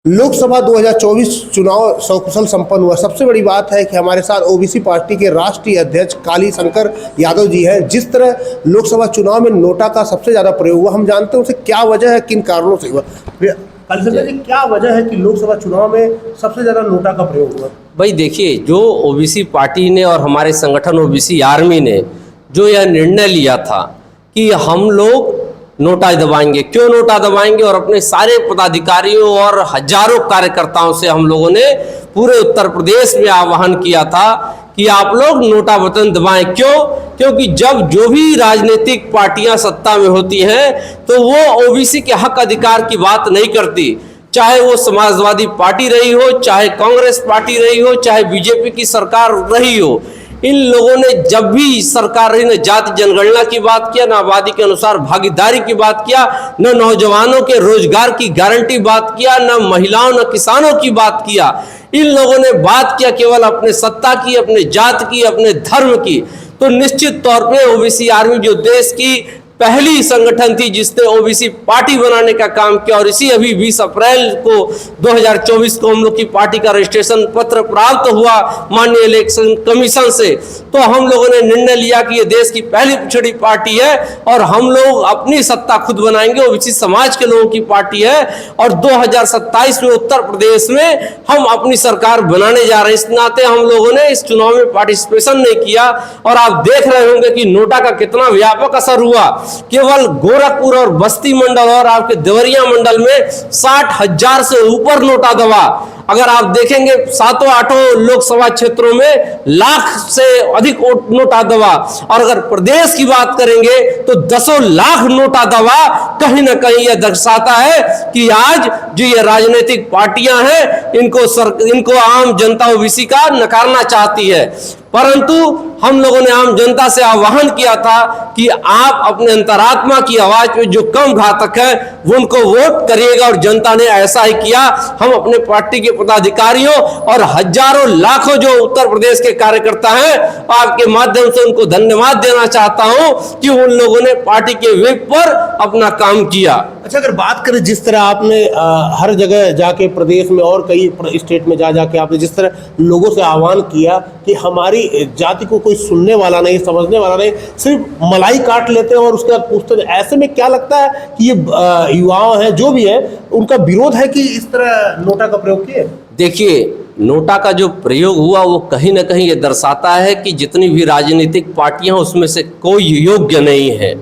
लोकसभा 2024 चुनाव सकुशल संपन्न हुआ। सबसे बड़ी बात है कि हमारे साथ ओबीसी पार्टी के राष्ट्रीय अध्यक्ष काली शंकर यादव जी हैं। जिस तरह लोकसभा चुनाव में नोटा का सबसे ज्यादा प्रयोग हुआ, हम जानते हैं उसे क्या वजह है, किन कारणों से हुआ। काली शंकर जी, क्या वजह है कि लोकसभा चुनाव में सबसे ज्यादा नोटा का प्रयोग हुआ? भाई देखिए, जो ओबीसी पार्टी ने और हमारे संगठन ओबीसी आर्मी ने जो यह निर्णय लिया था कि हम लोग नोटा दबाएंगे, क्यों नोटा दबाएंगे, और अपने सारे पदाधिकारियों और हजारों कार्यकर्ताओं से हम लोगों ने पूरे उत्तर प्रदेश में आह्वान किया था कि आप लोग नोटा बटन दबाएं। क्यों? क्योंकि जब जो भी राजनीतिक पार्टियां सत्ता में होती हैं तो वो ओबीसी के हक अधिकार की बात नहीं करती, चाहे वो समाजवादी पार्टी रही हो, चाहे कांग्रेस पार्टी रही हो, चाहे बीजेपी की सरकार रही हो। इन लोगों ने जब भी सरकार रही, न जाति जनगणना की बात किया, न आबादी के अनुसार भागीदारी की बात किया, न नौजवानों के रोजगार की गारंटी बात किया, न महिलाओं न किसानों की बात किया। इन लोगों ने बात किया केवल अपने सत्ता की, अपने जात की, अपने धर्म की। तो निश्चित तौर पे ओबीसी आर्मी जो देश की पहली संगठन थी जिसने ओबीसी पार्टी बनाने का काम किया, और इसी अभी 20 अप्रैल को 2024 को हम लोग की पार्टी का रजिस्ट्रेशन पत्र प्राप्त हुआ माननीय इलेक्शन कमीशन से। तो हम लोगों ने निर्णय लिया कि ये देश की पहली पिछड़ी पार्टी है और हम लोग अपनी सत्ता खुद बनाएंगे। ओबीसी समाज के लोगों की पार्टी है और 2027 में उत्तर प्रदेश में हम अपनी सरकार बनाने जा रहे हैं। इस नाते हम लोगों ने इस चुनाव में पार्टिसिपेशन नहीं किया। और आप देख रहे होंगे कि नोटा का कितना व्यापक असर हुआ। केवल गोरखपुर और बस्ती मंडल और आपके देवरिया मंडल में 60,000 से ऊपर नोटा दबा। अगर आप देखेंगे 7-8 लोकसभा क्षेत्रों में लाख से अधिक नोटा दबा, और अगर प्रदेश की बात करेंगे तो 10 लाख नोटा दबा। कहीं ना कहीं यह दर्शाता है कि आज जो ये राजनीतिक पार्टियां हैं इनको आम जनता ओबीसी का नकारना चाहती है। परंतु हम लोगों ने आम जनता से आह्वान किया था कि आप अपने अंतरात्मा की आवाज पे जो कम घातक है वो उनको वोट करिएगा, और जनता ने ऐसा ही किया। हम अपने पार्टी के पदाधिकारियों और हजारों लाखों जो उत्तर प्रदेश के कार्यकर्ता हैं, आपके माध्यम से उनको धन्यवाद देना चाहता हूं कि उन लोगों ने पार्टी के विप पर अपना काम किया। अच्छा, अगर बात करें जिस तरह आपने हर जगह जाके प्रदेश में और कई स्टेट में जाके आपने जिस तरह लोगों से आह्वान किया कि हमारी जाति को कोई सुनने वाला नहीं, समझने वाला नहीं, सिर्फ मलाई काट लेते हैं और उसके बाद पूछते हैं। ऐसे में क्या लगता है कि ये युवाओं हैं जो भी है उनका विरोध है कि इस तरह नोटा का प्रयोग किए? देखिए, नोटा का जो प्रयोग हुआ वो कहीं ना कहीं ये दर्शाता है कि जितनी भी राजनीतिक पार्टियां उसमें से कोई योग्य नहीं है।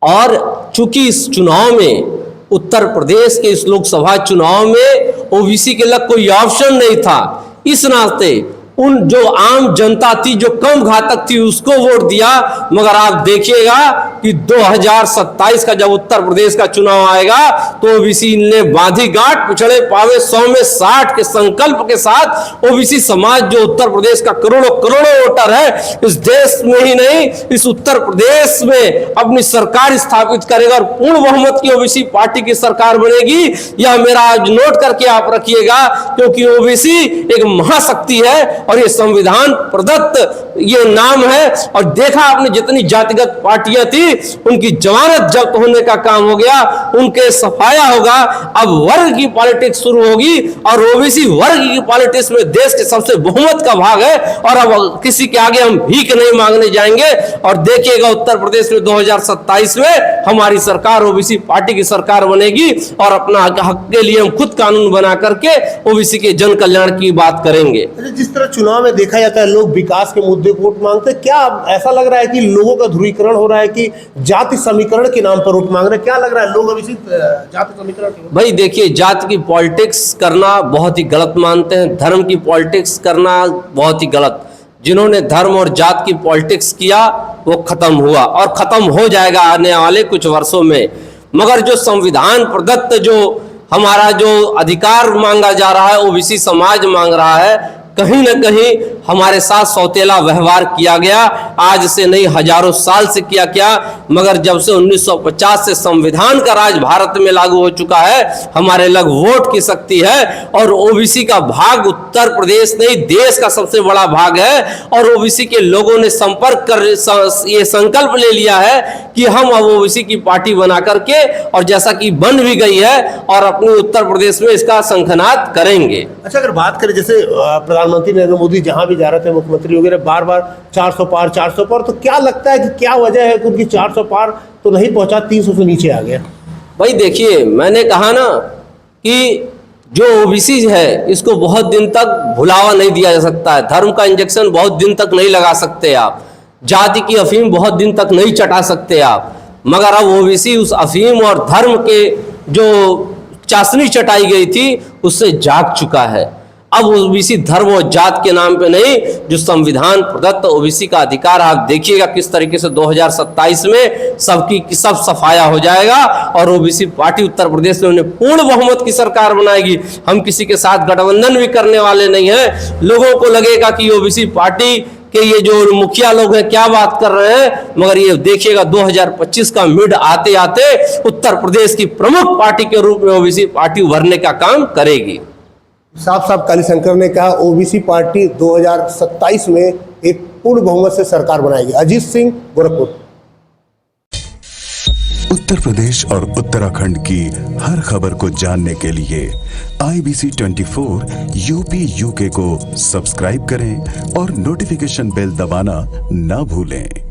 और चूंकि इस चुनाव में, उत्तर प्रदेश के इस लोकसभा चुनाव में ओबीसी के लिए कोई ऑप्शन नहीं था, इस नाते उन जो आम जनता थी जो कम घातक थी उसको वोट दिया। मगर आप देखिएगा कि 2027 का जब उत्तर प्रदेश का चुनाव आएगा तो ओबीसी ने बांधी गांठ पिछड़े पावे 100 में 60 के संकल्प के साथ ओबीसी समाज जो उत्तर प्रदेश का करोड़ों करोड़ों वोटर है, इस देश में ही नहीं इस उत्तर प्रदेश में अपनी सरकार स्थापित करेगा और पूर्ण बहुमत की ओबीसी पार्टी की सरकार बनेगी। यह मेरा आज नोट करके आप रखिएगा, क्योंकि ओबीसी एक महाशक्ति है और ये संविधान प्रदत्त ये नाम है। और देखा आपने जितनी जातिगत पार्टियां थी उनकी जमानत जब्त होने का काम हो गया, उनके सफाया होगा। अब वर्ग की पॉलिटिक्स शुरू होगी और ओबीसी वर्ग की पॉलिटिक्स में देश के सबसे बहुमत का भाग है। और अब किसी के आगे हम भीख नहीं मांगने जाएंगे। और देखिएगा उत्तर प्रदेश में 2027 में हमारी सरकार ओबीसी पार्टी की सरकार बनेगी और अपना हक के लिए हम खुद कानून बना करके ओबीसी के जन कल्याण की बात करेंगे। जिस तरह चुनाव में देखा जाता है लोग विकास के मुद्दे को वोट मांगते हैं, क्या ऐसा लग रहा है कि लोगों का ध्रुवीकरण हो रहा है कि जाति समीकरण के नाम पर वोट मांग रहे हैं? क्या लग रहा है लोग अभी जाति समीकरण? भाई देखिए, जाति की पॉलिटिक्स करना बहुत ही गलत मानते हैं, धर्म की पॉलिटिक्स करना बहुत ही गलत। जिन्होंने धर्म और जात की पॉलिटिक्स किया वो खत्म हुआ और खत्म हो जाएगा आने वाले कुछ वर्षों में। मगर जो संविधान प्रदत्त जो हमारा जो अधिकार मांगा जा रहा है, ओबीसी समाज मांग रहा है, कहीं न कहीं हमारे साथ सौतेला व्यवहार किया गया। आज से नहीं, हजारों साल से किया क्या, मगर जब से 1950 से संविधान का राज भारत में लागू हो चुका है, हमारे लग वोट की शक्ति है और ओबीसी का भाग उत्तर प्रदेश नहीं देश का सबसे बड़ा भाग है। और ओबीसी के लोगों ने संपर्क कर ये संकल्प ले लिया है कि हम अब ओबीसी की पार्टी बना करके, और जैसा कि बन भी गई है, और अपने उत्तर प्रदेश में इसका शंखनाद करेंगे। अच्छा, अगर बात करें जैसे प्रधानमंत्री नरेंद्र मोदी जहां भी जा रहे थे, मुख्यमंत्री वगैरह बार बार 400 पार 400 पार, तो क्या लगता है कि क्या वजह है कि उनकी 400 पार तो नहीं पहुंचा, 300 से नीचे आ गया? भाई देखिए, मैंने कहा ना कि जो ओबीसी है इसको बहुत दिन तक भुलावा नहीं दिया जा सकता है। धर्म का इंजेक्शन बहुत दिन तक नहीं लगा सकते आप, जाति की अफीम बहुत दिन तक नहीं चटा सकते आप, मगर अब ओबीसी उस अफीम और धर्म के जो चाशनी चटाई गई थी उससे जाग चुका है। अब ओबीसी धर्म और जात के नाम पे नहीं, जो संविधान प्रदत्त ओबीसी का अधिकार, आप देखिएगा किस तरीके से 2027 में सब सफाया हो जाएगा और ओबीसी पार्टी उत्तर प्रदेश में उन्हें पूर्ण बहुमत की सरकार बनाएगी। हम किसी के साथ गठबंधन भी करने वाले नहीं हैं। लोगों को लगेगा कि ओबीसी पार्टी कि ये जो मुखिया लोग हैं क्या बात कर रहे हैं, मगर ये देखिएगा 2025 का मिड आते आते उत्तर प्रदेश की प्रमुख पार्टी के रूप में ओबीसी पार्टी उभरने का काम करेगी। साफ साफ कालीशंकर ने कहा ओबीसी पार्टी 2027 में एक पूर्ण बहुमत से सरकार बनाएगी। अजीत सिंह, गोरखपुर। उत्तर प्रदेश और उत्तराखंड की हर खबर को जानने के लिए IBC 24 UP UK को सब्सक्राइब करें और नोटिफिकेशन बेल दबाना ना भूलें।